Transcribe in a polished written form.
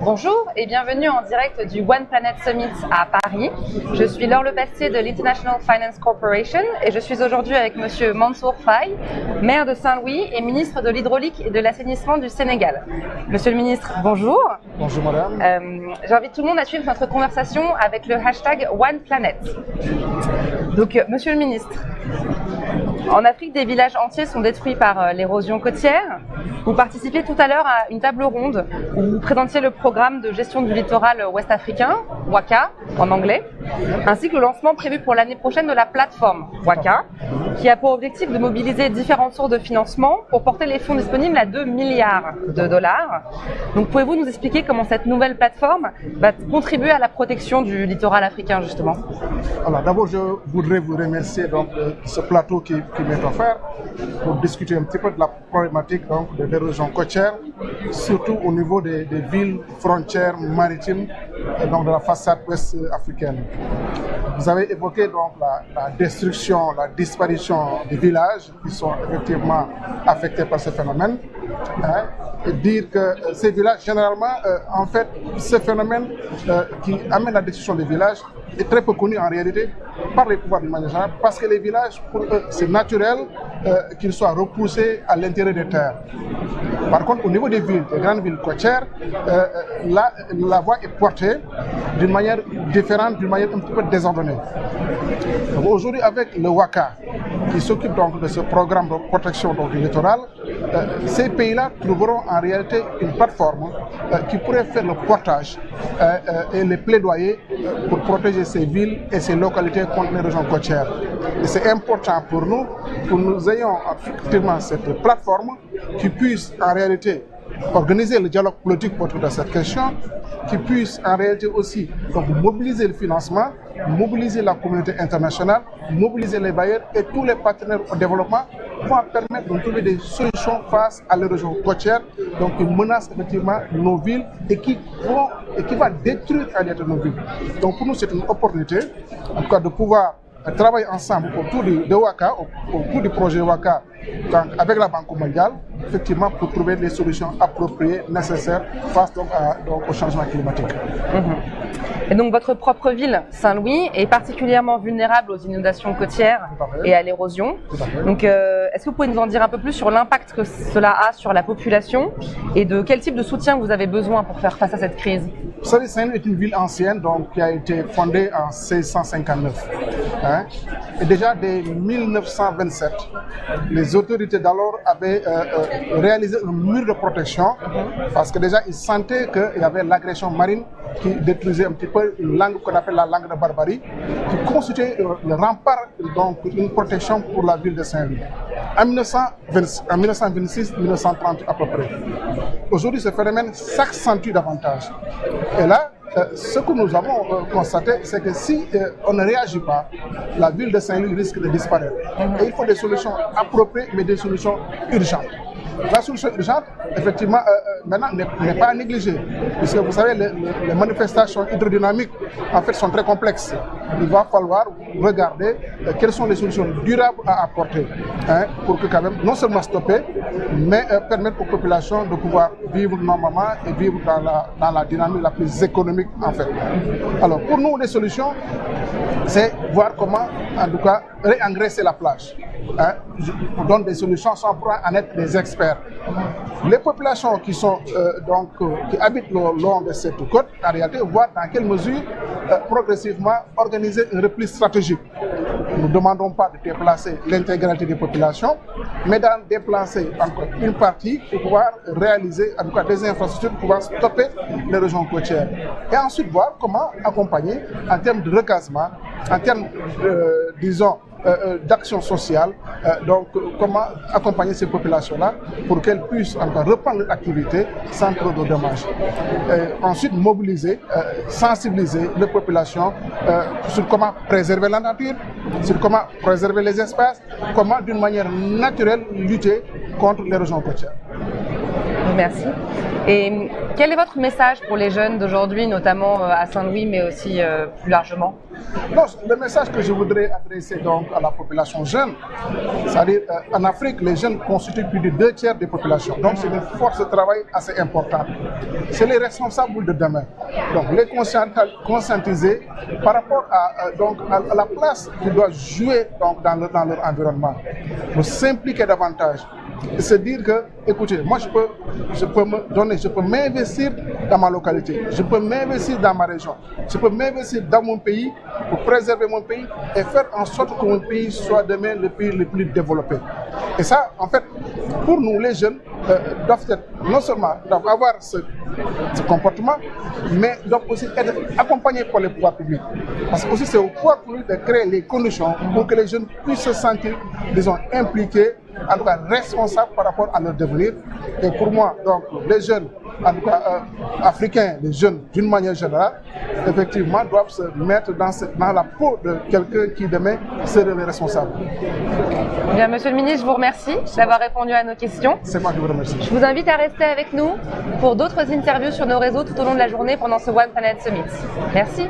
Bonjour et bienvenue en direct du One Planet Summit à Paris. Je suis Laure Lepastier de l'International Finance Corporation et je suis aujourd'hui avec Monsieur Mansour Faye, maire de Saint-Louis et ministre de l'Hydraulique et de l'Assainissement du Sénégal. Monsieur le ministre, bonjour. Bonjour madame. J'invite tout le monde à suivre notre conversation avec le hashtag OnePlanet. Donc, monsieur le ministre, en Afrique, des villages entiers sont détruits par l'érosion côtière. Vous participiez tout à l'heure à une table ronde où vous présentiez le programme de gestion du littoral ouest africain, WACA en anglais, ainsi que le lancement prévu pour l'année prochaine de la plateforme WACA, qui a pour objectif de mobiliser différentes sources de financement pour porter les fonds disponibles à 2 milliards de dollars. Donc pouvez-vous nous expliquer comment cette nouvelle plateforme va contribuer à la protection du littoral africain justement? Alors d'abord je voudrais vous remercier donc, de ce plateau qui m'est offert pour discuter un petit peu de la problématique donc, de l'érosion côtière, surtout au niveau des villes frontières maritimes donc, de la façade ouest africaine. Vous avez évoqué donc la destruction, la disparition des villages qui sont effectivement affectés par ce phénomène. Et dire que ces villages, généralement, en fait, ce phénomène qui amène la destruction des villages est très peu connu en réalité par les pouvoirs du manière générale, parce que les villages, pour eux, c'est naturel qu'ils soient repoussés à l'intérieur des terres. Par contre, au niveau des villes, des grandes villes côtières, la voie est portée d'une manière différente, d'une manière un petit peu désordonnée. Aujourd'hui, avec le WACA, qui s'occupe donc de ce programme de protection donc, du littoral, ces pays-là trouveront en réalité une plateforme qui pourrait faire le portage et les plaidoyer pour protéger ces villes et ces localités contre les régions côtières. Et c'est important pour nous ayons effectivement cette plateforme qui puisse en réalité organiser le dialogue politique autour de cette question, qui puisse en réalité aussi donc, mobiliser le financement, mobiliser la communauté internationale, mobiliser les bailleurs et tous les partenaires au développement pour permettre de trouver des solutions face à l'érosion côtière, donc qui menace effectivement nos villes et qui va détruire en réalité nos villes. Donc pour nous c'est une opportunité, en tout cas de pouvoir travailler ensemble autour de WACA, autour du projet WACA, donc avec la Banque mondiale, effectivement pour trouver les solutions appropriées, nécessaires face donc au changement climatique. Et donc votre propre ville, Saint-Louis, est particulièrement vulnérable aux inondations côtières et à l'érosion. Donc est-ce que vous pouvez nous en dire un peu plus sur l'impact que cela a sur la population et de quel type de soutien vous avez besoin pour faire face à cette crise? Vous savez, Saint-Louis est une ville ancienne donc, qui a été fondée en 1659. Et déjà dès 1927, les autorités d'alors avaient réalisé un mur de protection parce que déjà ils sentaient qu'il y avait l'agression marine qui détruisait un petit peu une langue qu'on appelle la langue de barbarie, qui constituait le rempart, donc une protection pour la ville de Saint-Louis. En 1926-1930 à peu près. Aujourd'hui, ce phénomène s'accentue davantage. Et là, ce que nous avons constaté, c'est que si on ne réagit pas, la ville de Saint-Louis risque de disparaître. Et il faut des solutions appropriées, mais des solutions urgentes. La solution urgente, effectivement, maintenant n'est pas à négliger, puisque vous savez, les manifestations hydrodynamiques, en fait, sont très complexes. Il va falloir regarder quelles sont les solutions durables à apporter, pour que quand même, non seulement stopper, mais permettre aux populations de pouvoir vivre normalement et vivre dans la dynamique la plus économique, en fait. Alors, pour nous, les solutions, c'est voir comment, en tout cas, réengraisser la plage. Je vous donne des solutions sans pouvoir en être des experts. Les populations qui sont qui habitent le long de cette côte, en réalité, voir dans quelle mesure progressivement organiser un repli stratégique. Nous ne demandons pas de déplacer l'intégralité des populations, mais d'en déplacer encore une partie pour pouvoir réaliser en tout cas des infrastructures pour pouvoir stopper les régions côtières. Et ensuite voir comment accompagner en termes de recasement, en termes disons d'action sociale, donc comment accompagner ces populations-là pour qu'elles puissent encore reprendre leur activité sans trop de dommages. Ensuite, mobiliser, sensibiliser les populations sur comment préserver la nature, sur comment préserver les espaces, comment d'une manière naturelle lutter contre l'érosion côtière. Merci. Et Quel est votre message pour les jeunes d'aujourd'hui, notamment à Saint-Louis, mais aussi plus largement? Non, le message que je voudrais adresser donc à la population jeune, c'est-à-dire en Afrique, les jeunes constituent plus de 2/3 des populations. Donc c'est une force de travail assez importante. C'est les responsables de demain. Donc les conscientiser par rapport à la place qu'ils doivent jouer donc, dans leur environnement. Nous s'impliquer davantage. Et se dire que, écoutez, moi je peux m'investir dans ma localité, je peux m'investir dans ma région, je peux m'investir dans mon pays pour préserver mon pays et faire en sorte que mon pays soit demain le pays le plus développé. Et ça, en fait, pour nous les jeunes, doivent être non seulement avoir ce comportement, mais doivent aussi être accompagnés par les pouvoirs publics. Parce que aussi c'est au pouvoir public de créer les conditions pour que les jeunes puissent se sentir, disons, impliqués, en tout cas responsables par rapport à leur devenir. Et pour moi, donc, les jeunes, en tout cas africains, les jeunes d'une manière générale, effectivement doivent se mettre dans la peau de quelqu'un qui demain serait responsable. Bien, Monsieur le ministre, je vous remercie d'avoir répondu à nos questions. C'est moi qui vous remercie. Je vous invite à rester avec nous pour d'autres interviews sur nos réseaux tout au long de la journée pendant ce One Planet Summit. Merci.